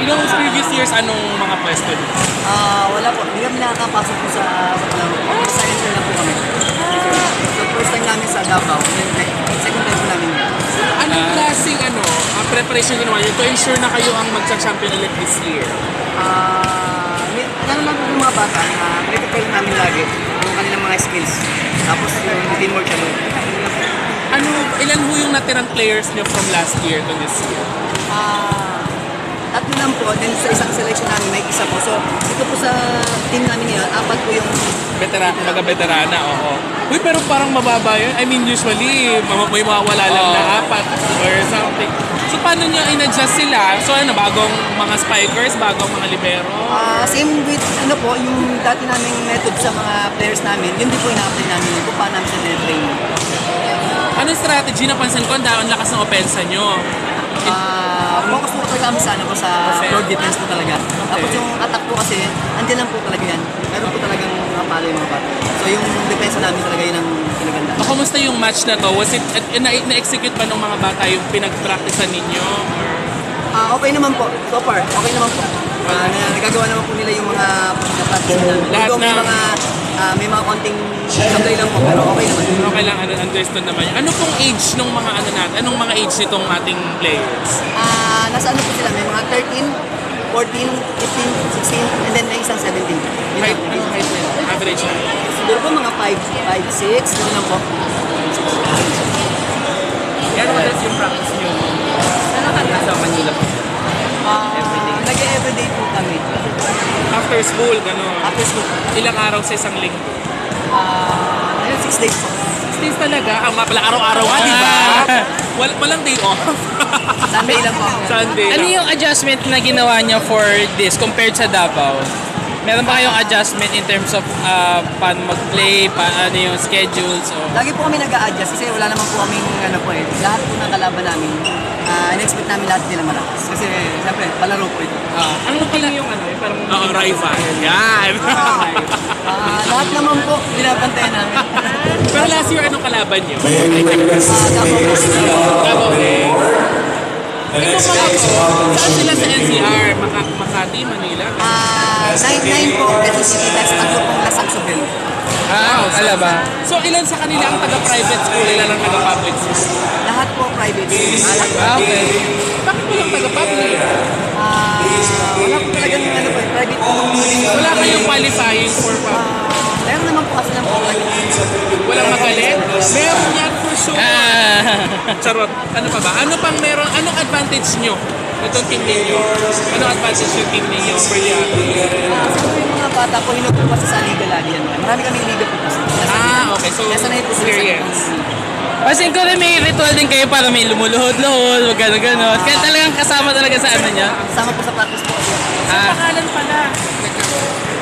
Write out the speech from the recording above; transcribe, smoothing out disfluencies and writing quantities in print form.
Yung previous years, anong mga pwesto niyo? Wala po. Hindi kami nakakapasok po sa palaro. Sa enter lang po kami. So first time namin sa Davao. Second time po namin yan. Anong klaseng preparation ginawa niyo to ensure na kayo ang magsa-champion ulit this year? Ganun lang po yung mga bata na prepare namin lagi yung kanilang mga skills. Tapos yung teamwork kami. Ilan ho yung natirang players niyo from last year to this year? Tatlo lang po. Then sa isang selection namin may isa po. So ito po sa team namin ngayon, apat po yung Veterana, oo. Uy, pero parang mababa yun. I mean, usually, may mawawala lang na apat or something. So, paano nyo in-adjust sila? So, bagong mga spikers, bagong mga libero? same with yung dati naming method sa mga players namin, yun din po ina-apply namin yun kung paano namin sila train. Anong strategy? Napansin ko, ang lakas ng opensa nyo. Focus po talaga kami sa floor defense po talaga. Tapos yung attack po kasi, andyan lang po talaga yan. Meron po talagang mapalo yung mga bata. So yung defense namin talaga yun ang kinaganda. Kumusta yung match na to? Was it, na-execute ba ng mga bata yung pinag-practicean ninyo? Okay naman po. So far, okay naman po. Nagagawa naman po nila yung mga practice namin. Lahat Although may mga konting sablay lang po, pero okay naman. Okay lang, understood naman yun. Ano pong age nung mga natin? Anong mga age nitong ating players? Nasa po sila, may mga 13, 14, 15, 16, and then may isang 17. Height nila? Average height? Siguro po mga 5, 6, gano'n lang po. Yan, madalas yung practice nyo. Ano ka sa Manila po? Nag-everyday po kami. After school, gano'n. After school. Ilang araw sa isang linggo? 6 days po. 6 days talaga. Ang mapala araw-araw ka, di ba? Walang day off. Sunday lang po. Sunday Ano lang. yung adjustment na ginawa niyo for this compared sa Davao? Meron ba kayong adjustment in terms of paano mag-play, paano yung schedules? Lagi po kami nag-a-adjust kasi wala naman po kaming lahat po ng kalaban namin. In-expect namin lahat nila malakas. Kasi siyempre, palaro po ito. Ano pala yung parang rival. Yan. Lahat naman po, binabantayan namin. Pero last year, anong kalaban nyo? Davao. Okay. Saan sila sa NCR? Makati, Manila? 9-9 po, Quezon City, tapos tatlo pong Lasang Subel. Alam ba? So, ilan sa kanila ang taga-private school, ilan ang taga-public school? Lahat po private. Okay. Bakit walang taga-public? Wala po talagang private po. Wala kayong qualifying for public? Meron naman po kasi ng private. Walang magaling? Meron yan for sure. Charot. Ano pa ba? Ano pang meron? Anong advantage nyo? Itong team ninyo? Anong advantage yung team ninyo for the Siguro yung mga bata po, hinug po kasi sa liga lagi yan. Marami kaming liga po kasi. Okay. So, Nasa na po sila sa experience. Kasi ko rin may ritual din kayo para may lumuluhod-luhod, wag gano'n-gano'n. Kaya talagang kasama talaga sa ano niya. Sama po sa practice po. Sa pangalan pala.